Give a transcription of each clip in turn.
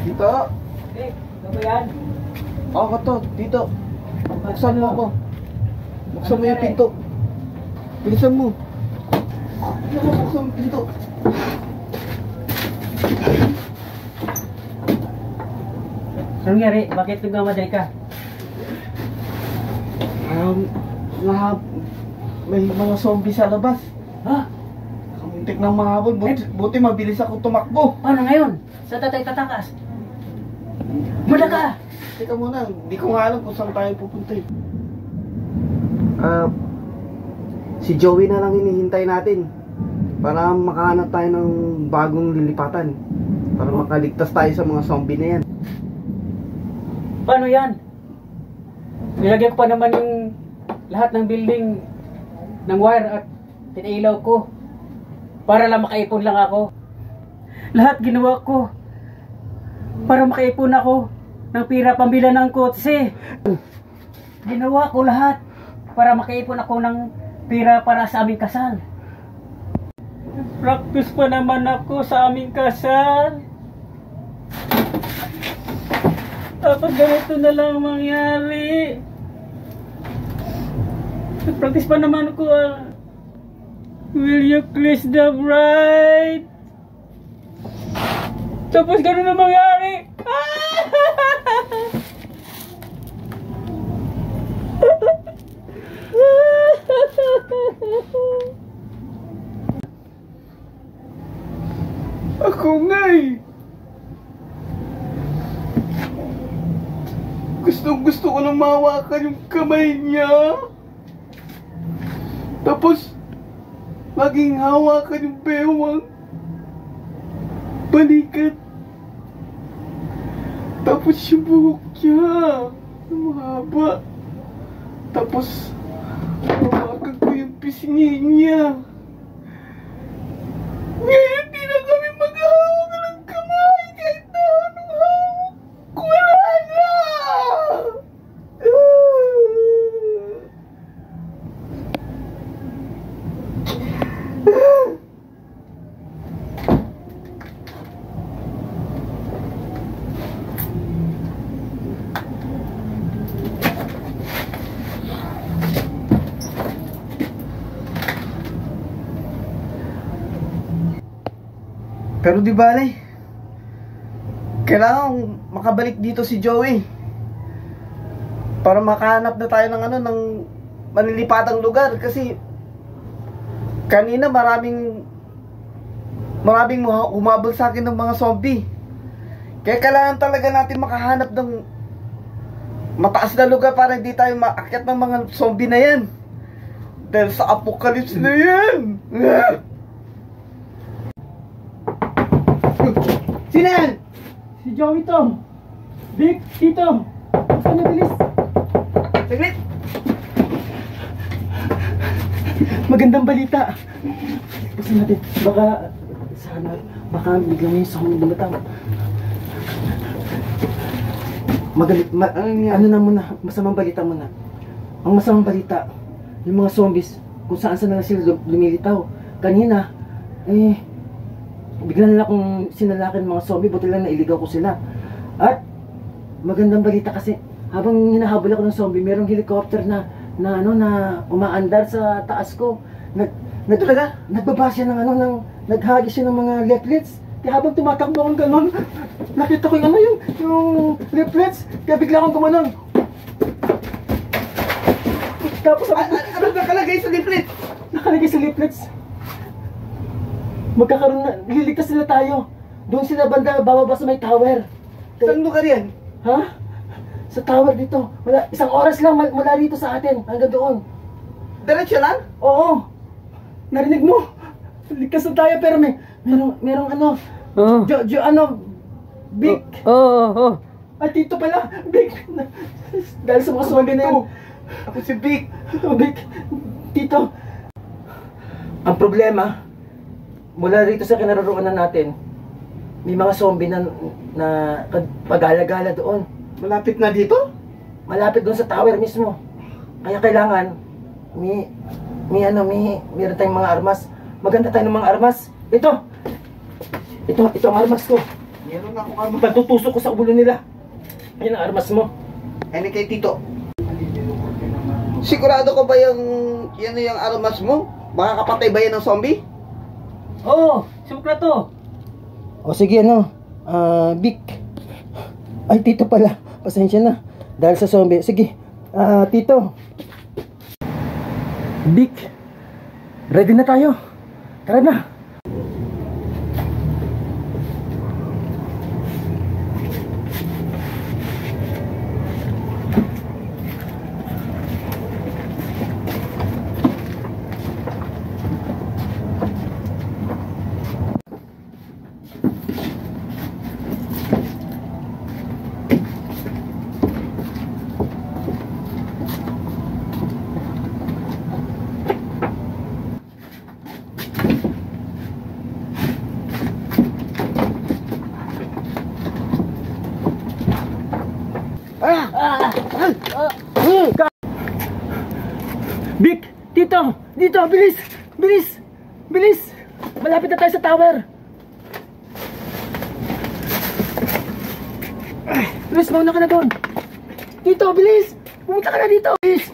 Dito. Ano ba yan? Ako to, dito. Buksan mo ako. Buksan mo yung pinto. Bilisan mo. Buksan mo yung pinto. Anong nangyari? Bakit nagmamadali ka? May mga zombie sa labas. Ha? Kamuntik ng mahabol. Buti mabilis ako tumakbo. Paano ngayon? Sa tatay tatakas? Mula ka! Teka muna, hindi ko nga alam kung saan tayo pupunta eh. Si Joey na lang hinihintay natin para makahanap tayo ng bagong lilipatan, para makaligtas tayo sa mga zombie na yan. Paano yan? Nilagyan ko pa naman yung lahat ng building ng wire at tinailaw ko para lang makaipon lang ako. Lahat ginawa ko para makaipon ako ng pira pambila ng kotse. Ginawa ko lahat para makaipon ako ng pira para sa aming kasal. Practice pa naman ako sa aming kasal. Tapos ganito na lang mangyari. Practice pa naman ko. Will you kiss the bride? Tapos ganun na mangyari. Ako nga eh. Gusto ko nang mahawakan yung kamay niya. Tapos maging hawakan yung bewang balikat. Tapos yung buhok niya mahaba. Tapos hawakan ko yung pisngi niya. Ngayon di na kami maghahawak ng kamay kahit na Pero di bale, kailangan makabalik dito si Joey para makahanap na tayo ng ng manlilipatang lugar, kasi kanina maraming humabol sa akin ng mga zombie. Kaya kailangan talaga natin makahanap ng mataas na lugar para hindi tayo maakyat ng mga zombie na yan. Dahil sa apocalypse na yan. Sino yan? Si Joey to. Vic, Tito. Saan na bilis? Saglit. Magandang balita. Kasi natin, baka biglang yung zombie lumataw. Ano na muna, masamang balita muna. Ang masamang balita, yung mga zombies, kung saan na lang sila lumilitaw. Kanina, bigla nila akong sinalakin mga zombie, buti lang nailigaw ko sila. At, magandang balita kasi, habang hinahabol ako ng zombie, merong helicopter na umaandar sa taas ko. Nagbaba siya ng naghagi siya ng mga leaflets. Kaya habang tumatakbo akong ganon, nakita ko yung leaflets. Kaya bigla akong gumanon. Tapos ano nakalagay sa leaflets? Nakalagay sa leaflets. Magkakaroon na, liligtas sila tayo. Doon sila banda, bababa sa may tower. Saan lugar yan? Ha? Sa tower dito. Isang oras lang mula rito sa atin, hanggang doon. Diretso lang? Oo. Narinig mo? Ligtas na tayo, pero merong Big. Oh. At dito pala, Big. Dahil sa mga zombie na yan. Ako si Vic. Big. Tito. Ang problema, mula rito sa kinaroroonan natin, may mga zombie na pag-gala-gala doon. Malapit na dito? Malapit doon sa tower mismo. Kaya kailangan, meron tayong mga armas. Maganda tayo ng mga armas. Ito ang armas ko. Meron ako armas. Pagtutusok ko sa ulo nila. Yan ang armas mo. Ano kay Tito? Sigurado ko ba yung armas mo? Baka kapatay ba yan ng zombie? Oo, sumukla to. O sige, Vic. Ay, Tito pala. Pasensya na. Dahil sa zombie. Sige, Tito. Vic. Ready na tayo. Tara na. Vic, Tito, dito, bilis. Malapit na tayo sa tower. Bilis, mauna ka na doon. Tito, bilis. Pumunta ka na dito. Bilis.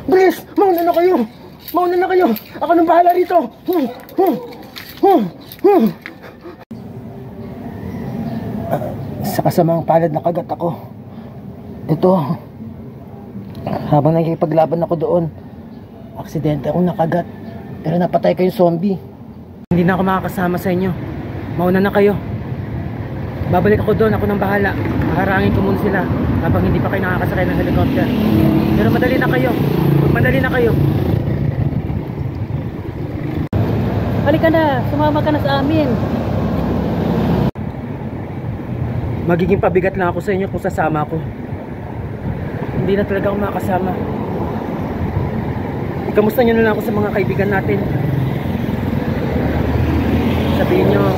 Bilis, mauna na kayo. Ako nang bahala rito. Sa kasamang palad na kagat ako. Ito, habang nakikipaglaban ako doon, aksidente akong nakagat. Pero napatay ko yung zombie. Hindi na ako makakasama sa inyo. Mauna na kayo. Babalik ako doon, ako nang bahala. Haharangin ko muna sila habang hindi pa kayo nakakasakay ng helicopter. Pero madali na kayo. Halika na, sumama ka na sa amin. Magiging pabigat lang ako sa inyo kung sasama ako. Hindi na talaga ako makakasama. Ikamusta nyo na lang ako sa mga kaibigan natin. Sabihin nyo,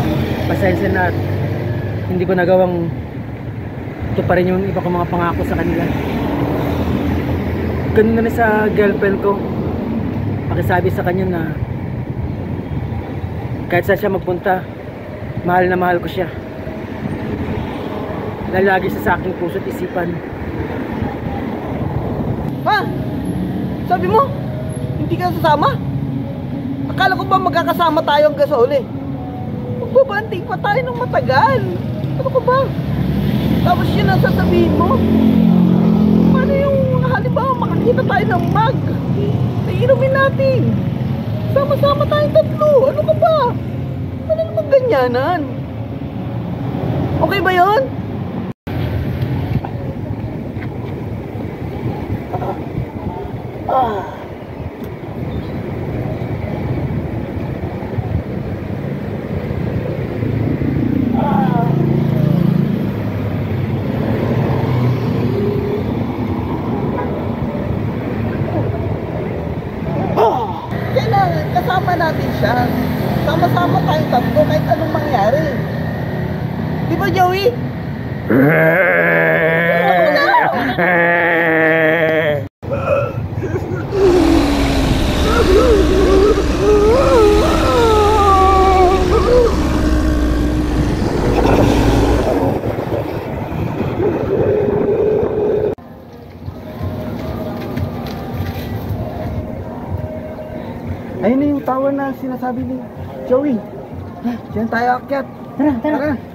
pasensya na at hindi ko nagawang tuparin yung iba kong mga pangako sa kanila. Ganun na rin sa girlfriend ko. Pakisabi sa kanya na kahit saan siya magpunta, mahal na mahal ko siya. Lalagi sa aking puso't isipan. sasama? Sabi mo, hindi ka sasama? Akala ko ba magkakasama tayo hanggang sa uli? Magbabanting pa tayo ng matagal. Ano ko ba? Tapos yun ang sasabihin mo? Paano yung halimbawa makakita tayo ng mag? Iinumin natin. Sama-sama tayong tatlo. Ano ka ba? Ano naman ganyanan? Okay ba yun? Kailangan kasama natin siya. Sama-sama tayong tatlo kahit anong mangyari. Di ba, Joey? Ayun na yung tower na sinasabi ni Joey. Diyan tayo akyat.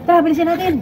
Tara, bilisan natin.